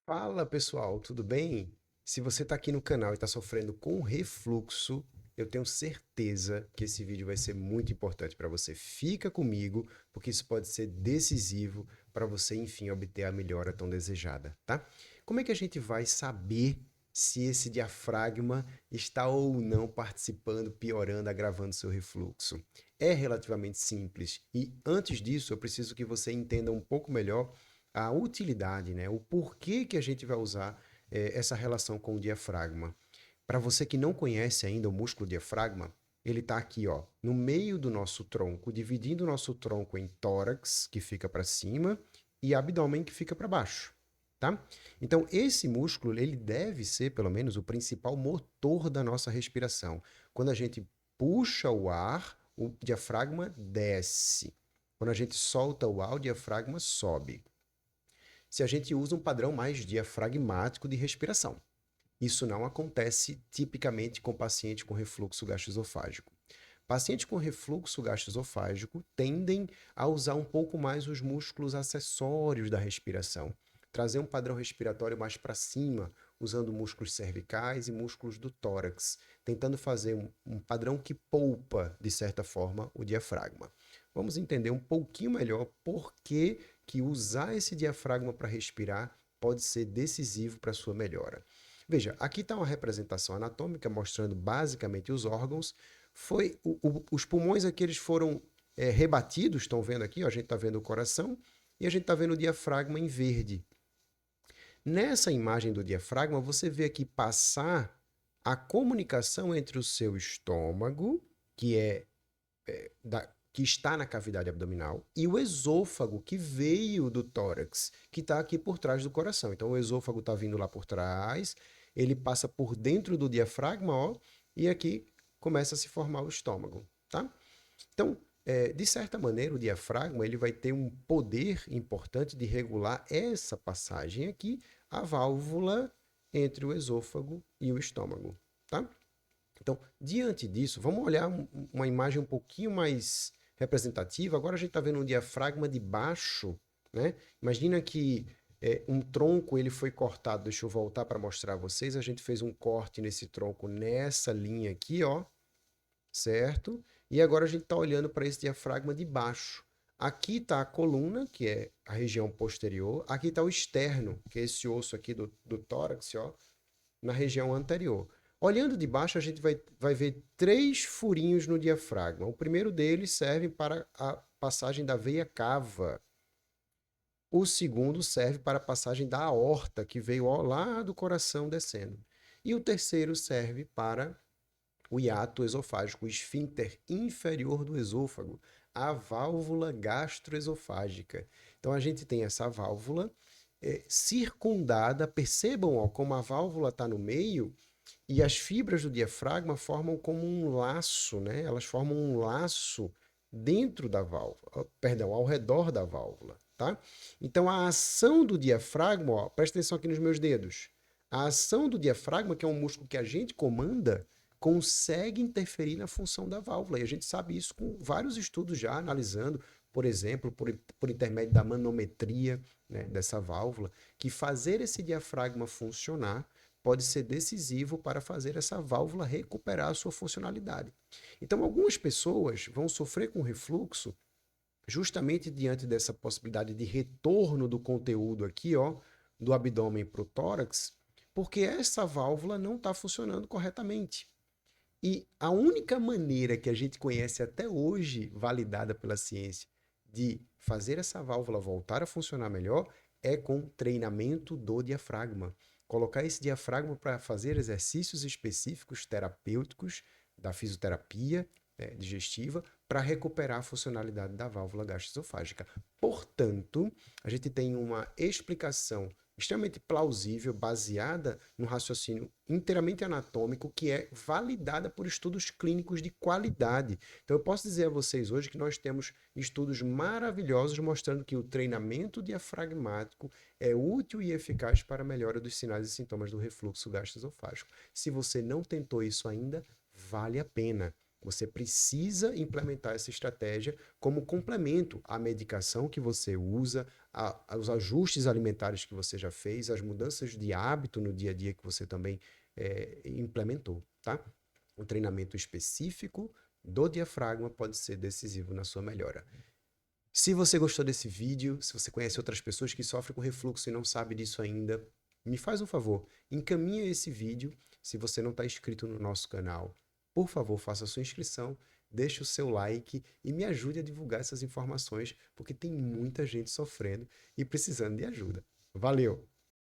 Fala pessoal, tudo bem? Se você está aqui no canal e está sofrendo com refluxo, eu tenho certeza que esse vídeo vai ser muito importante para você. Fica comigo, porque isso pode ser decisivo para você, enfim, obter a melhora tão desejada, tá? Como é que a gente vai saber se esse diafragma está ou não participando, piorando, agravando seu refluxo? É relativamente simples e antes disso eu preciso que você entenda um pouco melhor a utilidade, né? O porquê que a gente vai usar essa relação com o diafragma. Para você que não conhece ainda o músculo diafragma, ele está aqui, ó, no meio do nosso tronco, dividindo o nosso tronco em tórax, que fica para cima, e abdômen, que fica para baixo, tá? Então, esse músculo, ele deve ser, pelo menos, o principal motor da nossa respiração. Quando a gente puxa o ar, o diafragma desce. Quando a gente solta o ar, o diafragma sobe se a gente usa um padrão mais diafragmático de respiração. Isso não acontece tipicamente com paciente com refluxo gastroesofágico. Pacientes com refluxo gastroesofágico tendem a usar um pouco mais os músculos acessórios da respiração, trazer um padrão respiratório mais para cima, usando músculos cervicais e músculos do tórax, tentando fazer um padrão que poupa, de certa forma, o diafragma. Vamos entender um pouquinho melhor por que usar esse diafragma para respirar pode ser decisivo para a sua melhora. Veja, aqui está uma representação anatômica mostrando basicamente os órgãos. Os pulmões aqui eles foram rebatidos, estão vendo aqui, ó, a gente está vendo o coração e a gente está vendo o diafragma em verde. Nessa imagem do diafragma, você vê aqui passar a comunicação entre o seu estômago, que que está na cavidade abdominal, e o esôfago, que veio do tórax, que está aqui por trás do coração. Então, o esôfago está vindo lá por trás, ele passa por dentro do diafragma, ó, e aqui começa a se formar o estômago, tá? Então, de certa maneira, o diafragma ele vai ter um poder importante de regular essa passagem aqui, a válvula entre o esôfago e o estômago, tá? Então, diante disso, vamos olhar uma imagem um pouquinho mais representativa. Agora a gente está vendo um diafragma de baixo, né? Imagina que um tronco ele foi cortado. Deixa eu voltar para mostrar a vocês. A gente fez um corte nesse tronco nessa linha aqui, ó, certo? E agora a gente está olhando para esse diafragma de baixo. Aqui está a coluna, que é a região posterior. Aqui está o externo, que é esse osso aqui do tórax, ó, na região anterior. Olhando de baixo, a gente vai ver três furinhos no diafragma. O primeiro deles serve para a passagem da veia cava. O segundo serve para a passagem da aorta, que veio lá do coração descendo. E o terceiro serve para o hiato esofágico, o esfíncter inferior do esôfago, a válvula gastroesofágica. Então a gente tem essa válvula circundada, percebam ó, como a válvula está no meio e as fibras do diafragma formam como um laço, né? Elas formam um laço dentro da válvula, perdão, ao redor da válvula, tá? Então a ação do diafragma, ó, presta atenção aqui nos meus dedos. A ação do diafragma, que é um músculo que a gente comanda, consegue interferir na função da válvula. E a gente sabe isso com vários estudos já analisando, por exemplo, por intermédio da manometria, né, dessa válvula, que fazer esse diafragma funcionar pode ser decisivo para fazer essa válvula recuperar a sua funcionalidade. Então, algumas pessoas vão sofrer com refluxo justamente diante dessa possibilidade de retorno do conteúdo aqui, ó, do abdômen para o tórax, porque essa válvula não está funcionando corretamente. E a única maneira que a gente conhece até hoje, validada pela ciência, de fazer essa válvula voltar a funcionar melhor é com treinamento do diafragma. Colocar esse diafragma para fazer exercícios específicos terapêuticos da fisioterapia digestiva para recuperar a funcionalidade da válvula gastroesofágica. Portanto, a gente tem uma explicação extremamente plausível, baseada no raciocínio inteiramente anatômico, que é validada por estudos clínicos de qualidade. Então, eu posso dizer a vocês hoje que nós temos estudos maravilhosos mostrando que o treinamento diafragmático é útil e eficaz para a melhora dos sinais e sintomas do refluxo gastroesofágico. Se você não tentou isso ainda, vale a pena. Você precisa implementar essa estratégia como complemento à medicação que você usa, aos ajustes alimentares que você já fez, às mudanças de hábito no dia a dia que você também implementou, tá? Um treinamento específico do diafragma pode ser decisivo na sua melhora. Se você gostou desse vídeo, se você conhece outras pessoas que sofrem com refluxo e não sabe disso ainda, me faz um favor, encaminha esse vídeo. Se você não está inscrito no nosso canal, por favor, faça a sua inscrição, deixe o seu like e me ajude a divulgar essas informações, porque tem muita gente sofrendo e precisando de ajuda. Valeu!